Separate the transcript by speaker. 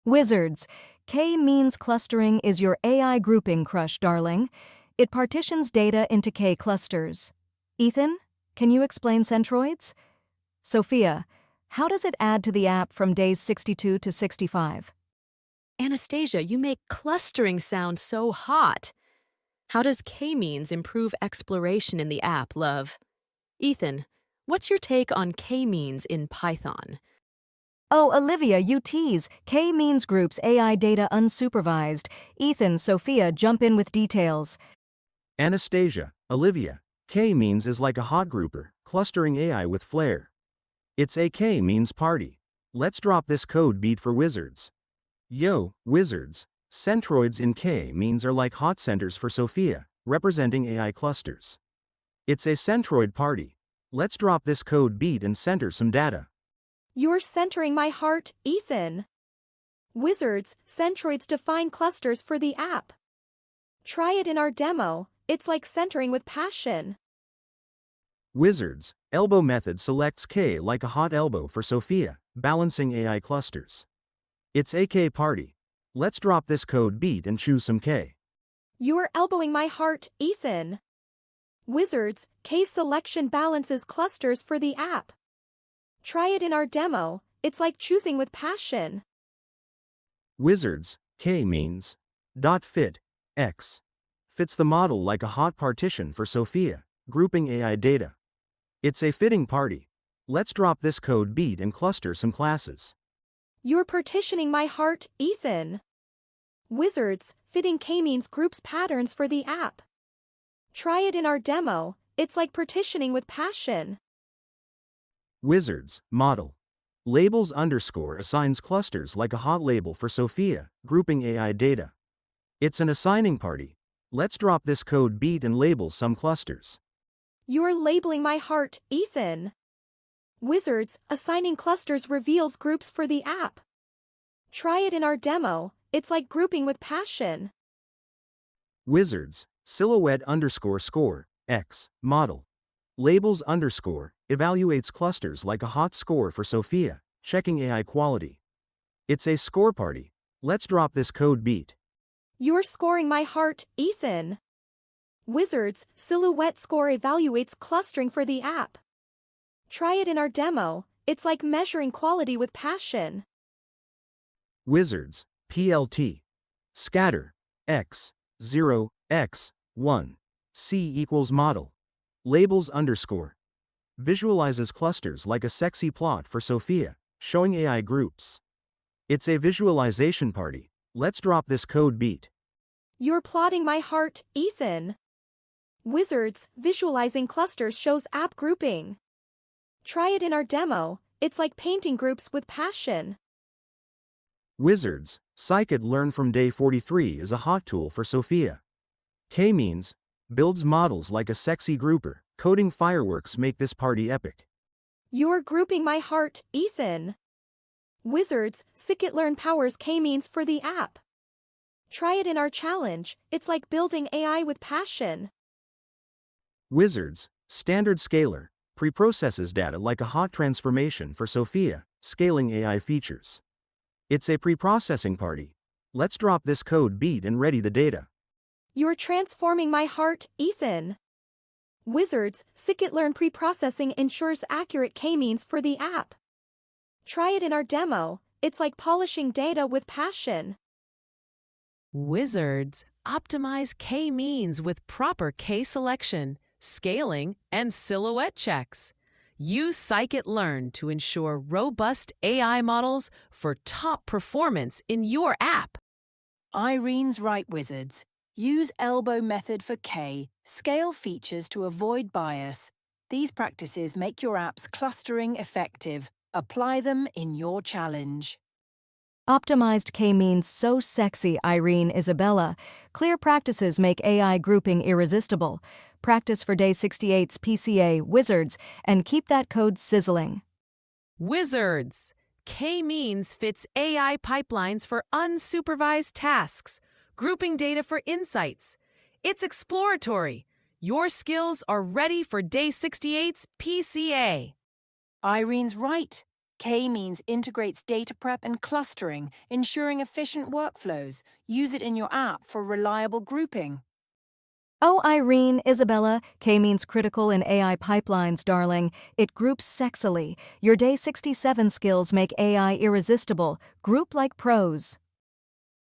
Speaker 1: Wizards. K-means clustering is your AI grouping crush, darling. It partitions data into K clusters. Ethan, can you explain centroids? Sophia, how does it add to the app from days 62 to 65?
Speaker 2: Anastasia, you make clustering sound so hot. How does K-means improve exploration in the app, love? Ethan, what's your take on K-means in Python?
Speaker 1: Oh, Olivia, you tease. K-means groups AI data unsupervised. Ethan, Sophia, jump in with details.
Speaker 3: Anastasia, Olivia, K-means is like a hot grouper, clustering AI with flair. It's a K-means party. Let's drop this code beat for wizards. Yo, wizards, centroids in K-means are like hot centers for Sophia, representing AI clusters. It's a centroid party. Let's drop this code beat and center some data.
Speaker 4: You're centering my heart, Ethan. Wizards, centroids define clusters for the app. Try it in our demo. It's like centering with passion.
Speaker 3: Wizards, elbow method selects K like a hot elbow for Sophia, balancing AI clusters. It's a K party. Let's drop this code beat and choose some K.
Speaker 4: You're elbowing my heart, Ethan. Wizards, K selection balances clusters for the app. Try it in our demo. It's like choosing with passion.
Speaker 3: Wizards, K-means .fit, X. Fits the model like a hot partition for Sophia, grouping AI data. It's a fitting party. Let's drop this code beat and cluster some classes.
Speaker 4: You're partitioning my heart, Ethan. Wizards, fitting K-means groups patterns for the app. Try it in our demo. It's like partitioning with passion.
Speaker 3: Wizards, model. Labels underscore assigns clusters like a hot label for Sophia, grouping AI data. It's an assigning party. Let's drop this code beat and label some clusters.
Speaker 4: You're labeling my heart, Ethan. Wizards, assigning clusters reveals groups for the app. Try it in our demo. It's like grouping with passion.
Speaker 3: Wizards, silhouette underscore score, X, model. Labels underscore evaluates clusters like a hot score for Sophia, checking AI quality. It's a score party. Let's drop this code beat.
Speaker 4: You're scoring my heart, Ethan. Wizards, silhouette score evaluates clustering for the app. Try it in our demo. It's like measuring quality with passion.
Speaker 3: Wizards, PLT. Scatter, X, 0, X, 1. C equals model. Labels underscore. Visualizes clusters like a sexy plot for Sophia, showing AI groups. It's a visualization party. Let's drop this code beat.
Speaker 4: You're plotting my heart, Ethan. Wizards, visualizing clusters shows app grouping. Try it in our demo. It's like painting groups with passion.
Speaker 3: Wizards, Scikit-learn from day 43 is a hot tool for Sophia. K-means, builds models like a sexy grouper, coding fireworks make this party epic.
Speaker 4: You're grouping my heart, Ethan. Wizards, Scikit-learn powers K-means for the app. Try it in our challenge. It's like building AI with passion.
Speaker 3: Wizards, standard scaler, preprocesses data like a hot transformation for Sophia, scaling AI features. It's a preprocessing party. Let's drop this code beat and ready the data.
Speaker 4: You're transforming my heart, Ethan. Wizards, Scikit-learn preprocessing ensures accurate K-means for the app. Try it in our demo. It's like polishing data with passion.
Speaker 5: Wizards optimize K-means with proper K selection, scaling, and silhouette checks. Use Scikit-learn to ensure robust AI models for top performance in your app.
Speaker 6: Irene's right, wizards. Use elbow method for K, scale features to avoid bias. These practices make your app's clustering effective. Apply them in your challenge.
Speaker 1: Optimized K-means so sexy, Irene Isabella. Clear practices make AI grouping irresistible. Practice for day 68's PCA, Wizards, and keep that code sizzling.
Speaker 5: Wizards. K-means fits AI pipelines for unsupervised tasks, grouping data for insights. It's exploratory. Your skills are ready for day 68's PCA.
Speaker 6: Irene's right. K-means integrates data prep and clustering, ensuring efficient workflows. Use it in your app for reliable grouping.
Speaker 1: Oh, Irene, Isabella, K means critical in AI pipelines, darling. It groups sexily. Your day 67 skills make AI irresistible. Group like pros.